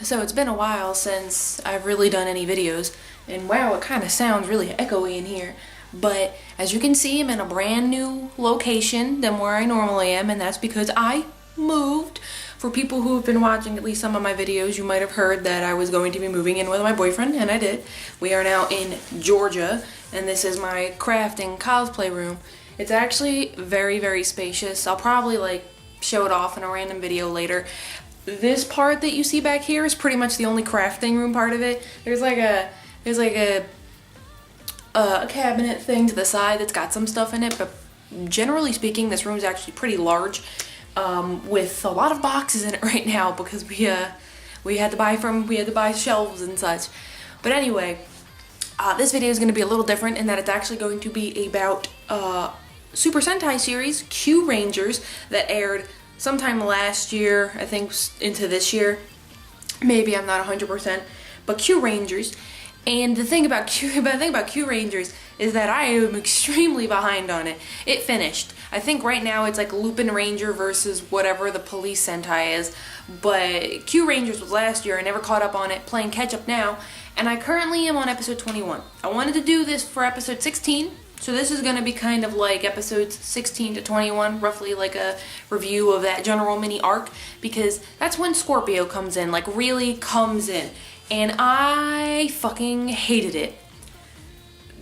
So it's been a while since I've really done any videos, and wow, it kind of sounds really echoey in here. But as you can see, I'm in a brand new location than where I normally am, and that's because I moved. For people who have been watching at least some of my videos, you might have heard that I was going to be moving in with my boyfriend, and I did. We are now in Georgia, and this is my crafting cosplay room. It's actually very, very spacious. I'll probably show it off in a random video later. This part that you see back here is pretty much the only crafting room part of it. There's a cabinet thing to the side that's got some stuff in it, but generally speaking, this room is actually pretty large, with a lot of boxes in it right now because we had to buy shelves and such. But anyway, this video is going to be a little different in that it's actually going to be about Super Sentai series Kyurangers that aired sometime last year, I think into this year. Maybe, I'm not 100%. But Kyurangers. And the thing about Kyurangers is that I am extremely behind on it. It finished. I think right now it's like Lupin Ranger versus whatever the police Sentai is. But Kyurangers was last year. I never caught up on it, playing catch up now. And I currently am on episode 21. I wanted to do this for episode 16. So this is going to be kind of like episodes 16 to 21, roughly like a review of that general mini arc, because that's when Scorpio comes in, like really comes in, and I fucking hated it.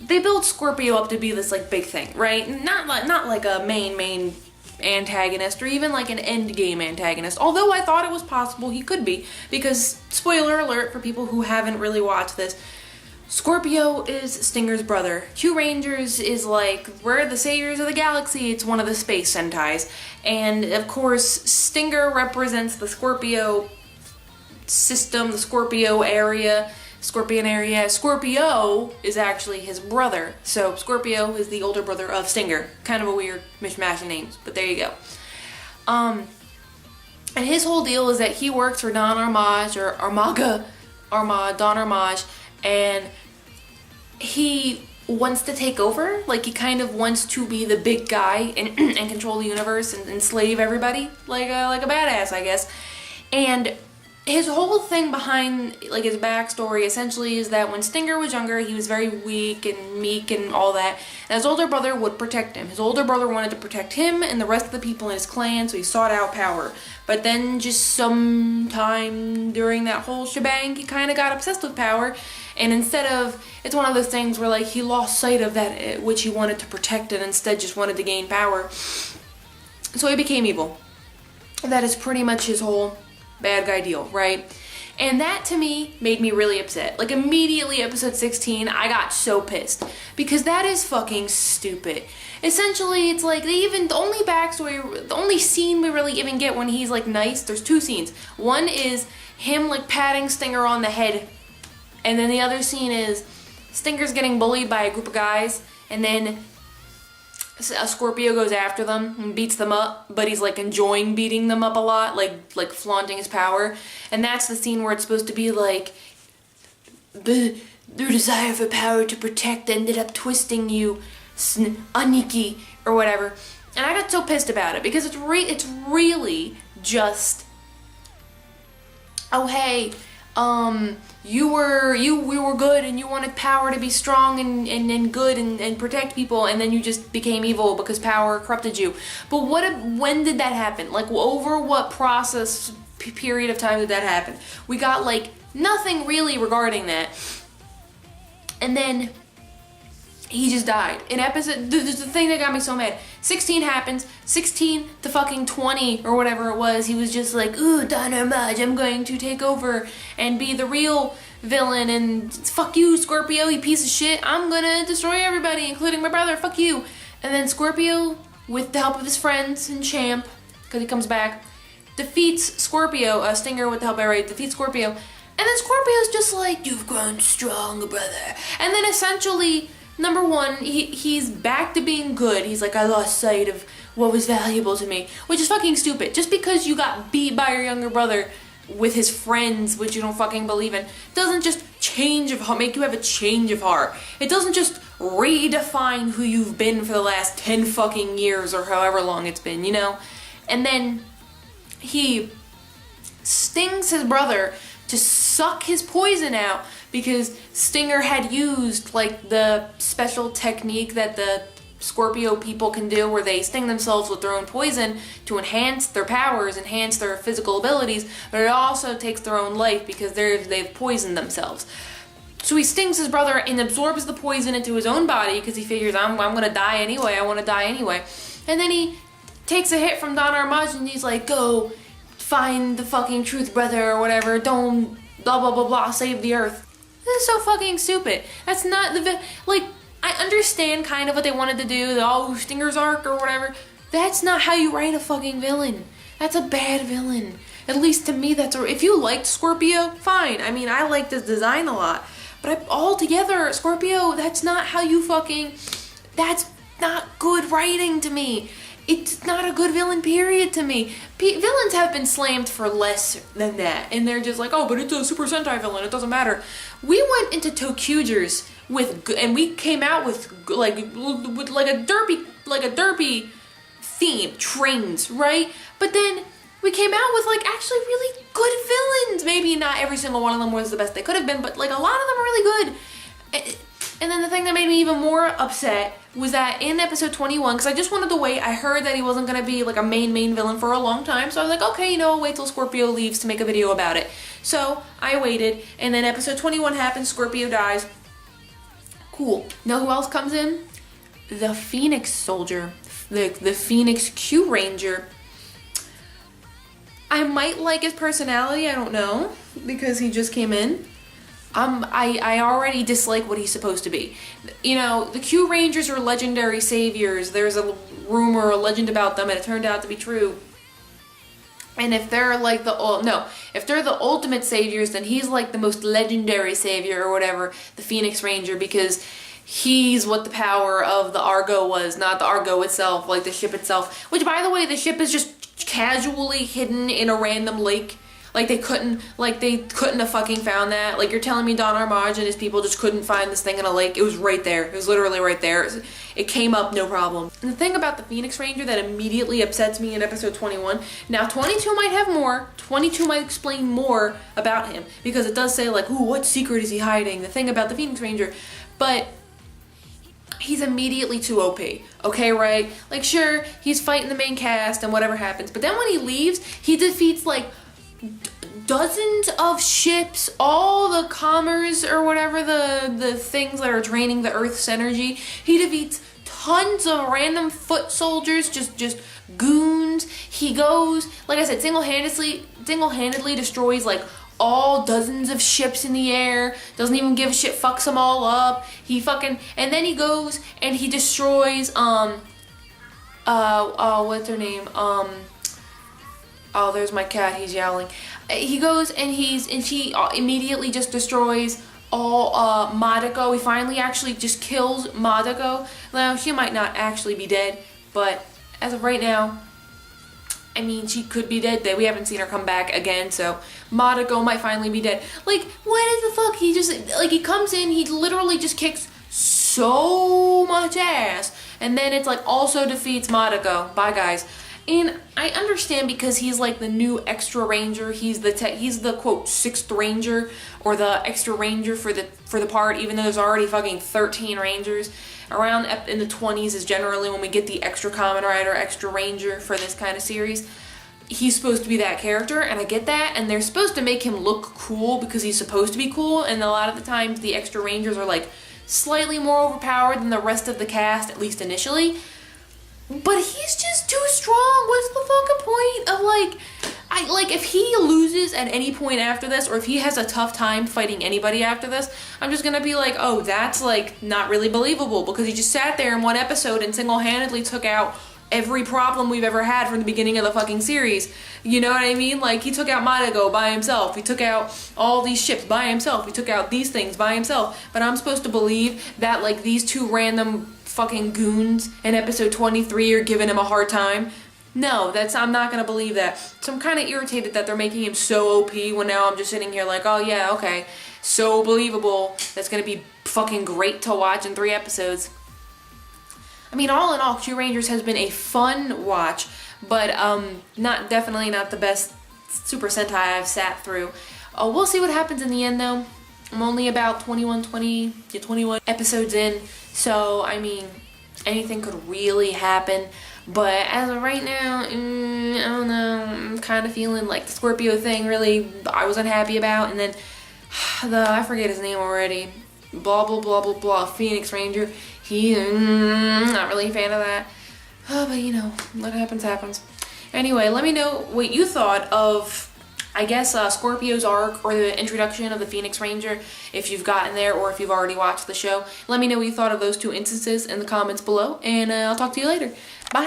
They build Scorpio up to be this like big thing, right? Not like a main antagonist or even like an end game antagonist, although I thought it was possible he could be, because spoiler alert for people who haven't really watched this, Scorpio is Stinger's brother. Kyurangers is like, we're the saviors of the galaxy. It's one of the space Sentais. And of course, Stinger represents the Scorpio system, the Scorpio area, Scorpion area. Scorpio is actually his brother. So Scorpio is the older brother of Stinger. Kind of a weird mishmash of names, but there you go. And his whole deal is that he works for Don Armage, or Don Armage, and he wants to take over. Like, he kind of wants to be the big guy and control the universe and enslave everybody, like a badass, I guess. And his whole thing behind, like, his backstory essentially is that when Stinger was younger, he was very weak and meek and all that, and his older brother would protect him. His older brother wanted to protect him and the rest of the people in his clan, so he sought out power. But then just sometime during that whole shebang, he kind of got obsessed with power, and instead of, it's one of those things where like he lost sight of that which he wanted to protect and instead just wanted to gain power. So he became evil. That is pretty much his whole bad guy deal, right? And that to me made me really upset. Like immediately episode 16, I got so pissed because that is fucking stupid. Essentially, it's like the only backstory, the only scene we really even get when he's like nice, there's two scenes. One is him like patting Stinger on the head, and then the other scene is Stinger's getting bullied by a group of guys, and then a Scorpio goes after them and beats them up, but he's like enjoying beating them up a lot, like flaunting his power. And that's the scene where it's supposed to be like their desire for power to protect ended up twisting you, Aniki, or whatever. And I got so pissed about it because it's really just, oh hey, we were good and you wanted power to be strong and good and protect people, and then you just became evil because power corrupted you. But when did that happen? Like, over what period of time did that happen? We got like nothing really regarding that. And then he just died. In episode, the thing that got me so mad, 16 happens, 16 to fucking 20 or whatever it was, he was just like, ooh, Don Armage, I'm going to take over and be the real villain, and fuck you, Scorpio, you piece of shit, I'm gonna destroy everybody, including my brother, fuck you. And then Scorpio, with the help of his friends and Champ, because he comes back, defeats Scorpio, Stinger with the help of everybody, defeats Scorpio, and then Scorpio's just like, you've grown strong, brother. And then essentially, number one, he's back to being good. He's like, I lost sight of what was valuable to me, which is fucking stupid. Just because you got beat by your younger brother with his friends, which you don't fucking believe in, doesn't just make you have a change of heart. It doesn't just redefine who you've been for the last 10 fucking years or however long it's been, you know? And then he stings his brother to suck his poison out because Stinger had used like the special technique that the Scorpio people can do where they sting themselves with their own poison to enhance their powers, enhance their physical abilities, but it also takes their own life because they've poisoned themselves. So he stings his brother and absorbs the poison into his own body because he figures, I'm gonna die anyway, I wanna die anyway. And then he takes a hit from Don Armaj and he's like, go find the fucking truth, brother, or whatever, don't blah blah blah blah, save the earth. This is so fucking stupid. That's not like, I understand kind of what they wanted to do, the Stinger's arc or whatever. That's not how you write a fucking villain. That's a bad villain. At least to me, if you liked Scorpio, fine. I mean, I liked his design a lot. But altogether, Scorpio, that's not how you that's not good writing to me. It's not a good villain, period, to me. Villains have been slammed for less than that. And they're just like, oh, but it's a Super Sentai villain, it doesn't matter. We went into Tokyugers and we came out with like a derpy theme, trains, right? But then we came out with like actually really good villains. Maybe not every single one of them was the best they could have been, but like a lot of them are really good. And then the thing that made me even more upset was that in episode 21, because I just wanted to wait, I heard that he wasn't going to be like a main villain for a long time, so I was like, okay, I'll wait till Scorpio leaves to make a video about it. So I waited, and then episode 21 happens, Scorpio dies. Cool. Know who else comes in? The Phoenix Soldier, the Phoenix Kyuranger. I might like his personality, I don't know, because he just came in. I already dislike what he's supposed to be. You know, the Kyurangers are legendary saviors. There's a rumor, a legend about them, and it turned out to be true. And if they're like if they're the ultimate saviors, then he's like the most legendary savior or whatever, the Phoenix Ranger, because he's what the power of the Argo was, not the Argo itself, like the ship itself. Which, by the way, the ship is just casually hidden in a random lake. Like they couldn't have fucking found that. Like, you're telling me Don Armaj and his people just couldn't find this thing in a lake? It was right there. It was literally right there. It came up, no problem. And the thing about the Phoenix Ranger that immediately upsets me in episode 21, now 22 might have more, 22 might explain more about him, because it does say like, ooh, what secret is he hiding? The thing about the Phoenix Ranger. But he's immediately too OP, okay, right? Like, sure, he's fighting the main cast and whatever happens, but then when he leaves, he defeats like dozens of ships, all the commerce or whatever, the things that are draining the Earth's energy. He defeats tons of random foot soldiers, just goons. He goes, like I said, single-handedly destroys like all dozens of ships in the air, doesn't even give a shit, fucks them all up. And then he goes and he destroys, what's her name? Oh, there's my cat, he's yowling. He goes and he immediately just destroys all, Madako. He finally actually just kills Madako. Now, she might not actually be dead, but as of right now, I mean, she could be dead. We haven't seen her come back again, so Madako might finally be dead. Like, what the fuck? He comes in, he literally just kicks so much ass, and then it's like also defeats Madako. Bye, guys. And I understand because he's like the new extra ranger. He's the quote 6th ranger, or the extra ranger for the part, even though there's already fucking 13 rangers. Around in the 20s is generally when we get the extra common rider, extra ranger for this kind of series. He's supposed to be that character, and I get that, and they're supposed to make him look cool because he's supposed to be cool, and a lot of the times the extra rangers are like slightly more overpowered than the rest of the cast, at least initially. But he's just too strong. What's the fucking point of if he loses at any point after this, or if he has a tough time fighting anybody after this, I'm just gonna be like, oh, that's like not really believable, because he just sat there in one episode and single-handedly took out every problem we've ever had from the beginning of the fucking series. You know what I mean? Like, he took out Madako by himself. He took out all these ships by himself. He took out these things by himself. But I'm supposed to believe that like these two random fucking goons in episode 23 are giving him a hard time? No, I'm not gonna believe that. So I'm kind of irritated that they're making him so OP when now I'm just sitting here like, oh yeah, okay, so believable. That's gonna be fucking great to watch in 3 episodes. I mean, all in all, Kyurangers has been a fun watch, but definitely not the best Super Sentai I've sat through. We'll see what happens in the end though. I'm only about 21 episodes in, so I mean, anything could really happen. But as of right now, I don't know, I'm kind of feeling like the Scorpio thing really I was unhappy about, and then I forget his name already, blah blah blah blah blah, Phoenix Ranger, he, not really a fan of that. But you know, what happens happens. Anyway, let me know what you thought of, I guess, Scorpio's arc, or the introduction of the Phoenix Ranger, if you've gotten there or if you've already watched the show. Let me know what you thought of those two instances in the comments below, and I'll talk to you later. Bye!